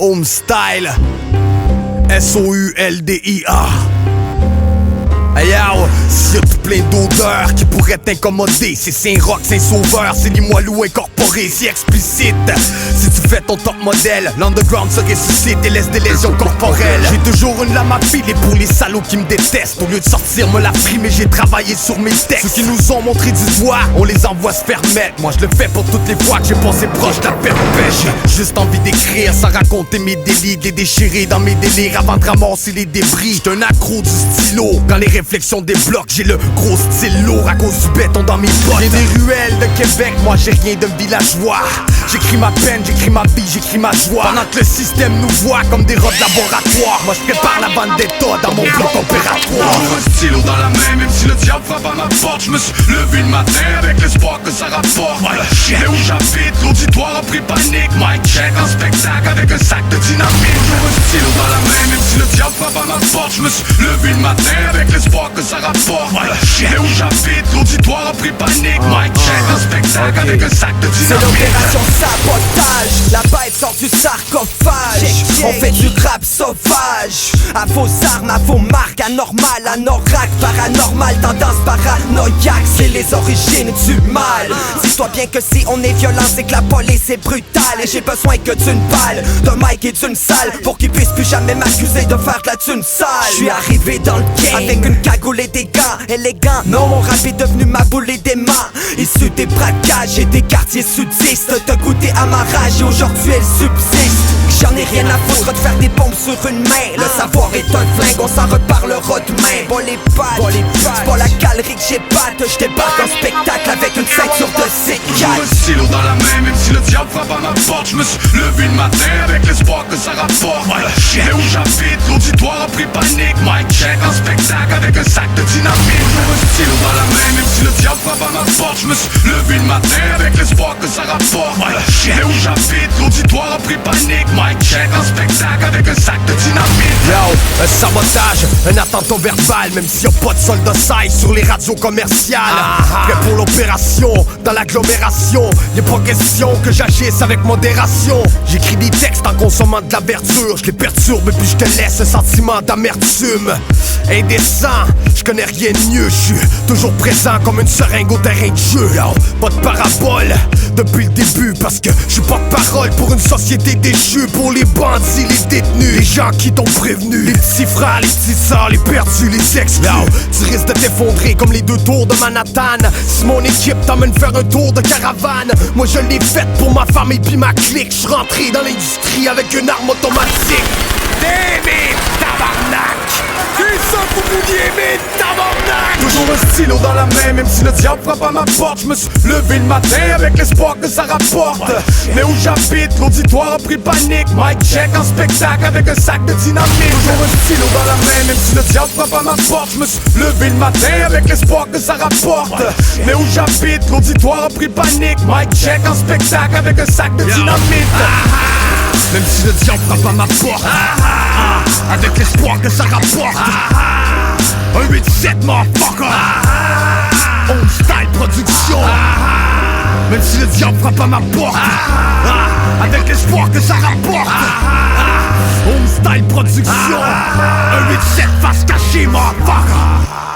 Home Style, SOULDIA. Hey yo, s'il y a tout plein d'odeurs qui pourraient t'incommoder, c'est Saint-Roch, Saint-Sauveur, c'est Limoilou incorporé, c'est explicite. Si tu fais ton top modèle, l'underground se ressuscite et laisse des lésions corporelles. J'ai toujours une lame à filer pour les salauds qui me détestent. Au lieu de sortir me la frime, j'ai travaillé sur mes textes. Ceux qui nous ont montré du doigt, on les envoie se faire mettre. Moi je le fais pour toutes les fois que j'ai passé proche de la perpèche. J'ai juste envie d'écrire sans raconter mes délits, de les déchirer dans mes délires avant de ramasser les débris. J'suis un accro du stylo, quand les réflexions débloquent, j'ai le gros style lourd à cause du béton dans mes poches. J'ai des ruelles de Québec, moi j'ai rien de villageois. J'écris ma peine, j'écris ma vie, j'écris ma joie. Pendant que le système nous voit comme des rats de laboratoire, moi je prépare la vendetta dans mon bloc opératoire. Toujours un stylo dans la main, même si le diable frappe à ma porte. Je me suis levé le matin avec l'espoir que ça rapporte. Mais où j'habite, l'auditoire a pris panique. Mic check en spectacle avec un sac de dynamite. Toujours un stylo dans la main, même si le diable frappe à ma porte. Je me suis levé le matin avec l'espoir que ça rapporte. Mais où j'habite, l'auditoire a pris panique. Mic check en spectacle avec un sac de dynamite. C'est l'opération sabotage, la bête sort du sarcophage. On fait du rap sauvage, à vos armes, à vos marques. Anormal, anorak, paranormal, tendance paranoïaque. C'est les origines du mal. Dis-toi bien que si on est violent, c'est que la police est brutale. Et j'ai besoin que d'une balle, d'un mic et d'une salle, pour qu'ils puissent plus jamais m'accuser de faire de la thune sale. J'suis arrivé dans le game avec une cagoule et des gants élégants. Non, mon rap est devenu ma boule et des mains. Issu des braquages et des quartiers sudistes. T'as goûté à ma rage et aujourd'hui elle subsiste. J'en ai rien à foutre de faire des bombes sur une main. Le savoir est un flingue, on s'en reparlera demain. Pas les pattes, c'est pas la galerie que j'épate. J'débarque en spectacle avec une ceinture de C4. Toujours un stylo dans la main, même si le diable frappe à ma porte. Je me suis levé le matin avec l'espoir que ça rapporte. Mais où j'habite, l'auditoire a pris panique. Mic check en spectacle avec un sac de dynamite. Toujours un stylo dans la main, même si le diable frappe à ma porte. Je me suis levé le matin avec l'espoir que ça rapporte. Mais où j'habite, l'auditoire a pris panique. Mic check en spectacle avec un sac de dynamite. Yo, un sabotage, un attentat verbal, même s'il y a pas de soldats sailles sur les radios commerciales. Prêt pour l'opération, dans l'agglomération, y'a pas question que j'agisse avec modération. J'écris des textes en consommant de la verdure, je les perturbe et puis je te laisse un sentiment d'amertume. Indécent, je connais rien de mieux, je suis toujours présent comme une seringue au terrain de jeu. Yo, pas de parabole depuis le début, parce que je suis porte-parole pour une société déchue, pour les bandits, les détenus, les gens qui t'ont prévenu, les petits frères, les petits sœurs, les perdus, les exclus. Yo, tu risques de t'effondrer comme les deux tours de Manhattan. Si mon équipe t'emmène faire un tour de caravane, moi je l'ai faite pour ma famille puis ma clique. Je suis rentré dans l'industrie avec une arme automatique. David, tabarnak! C'est ça que vous vouliez aimer, tabarnak! Toujours un stylo dans la main, même si le diable frappe à ma porte. Je me suis levé le matin avec l'espoir que ça rapporte. Mais où j'habite, l'auditoire a pris panique. Mic check en spectacle avec un sac de dynamite. Toujours un stylo dans la main, même si le diable frappe à ma porte. Je me suis levé le matin avec l'espoir que ça rapporte. Mais où j'habite, l'auditoire a pris panique. Mic check en spectacle avec un sac de dynamite. Même si le diable frappe à ma porte, avec l'espoir que ça rapporte. Un 8-7 motherfucker. Home Style Production. Même si le diable frappe à ma porte, avec l'espoir que ça rapporte. Home Style Production. Un 8-7 face cachée motherfucker.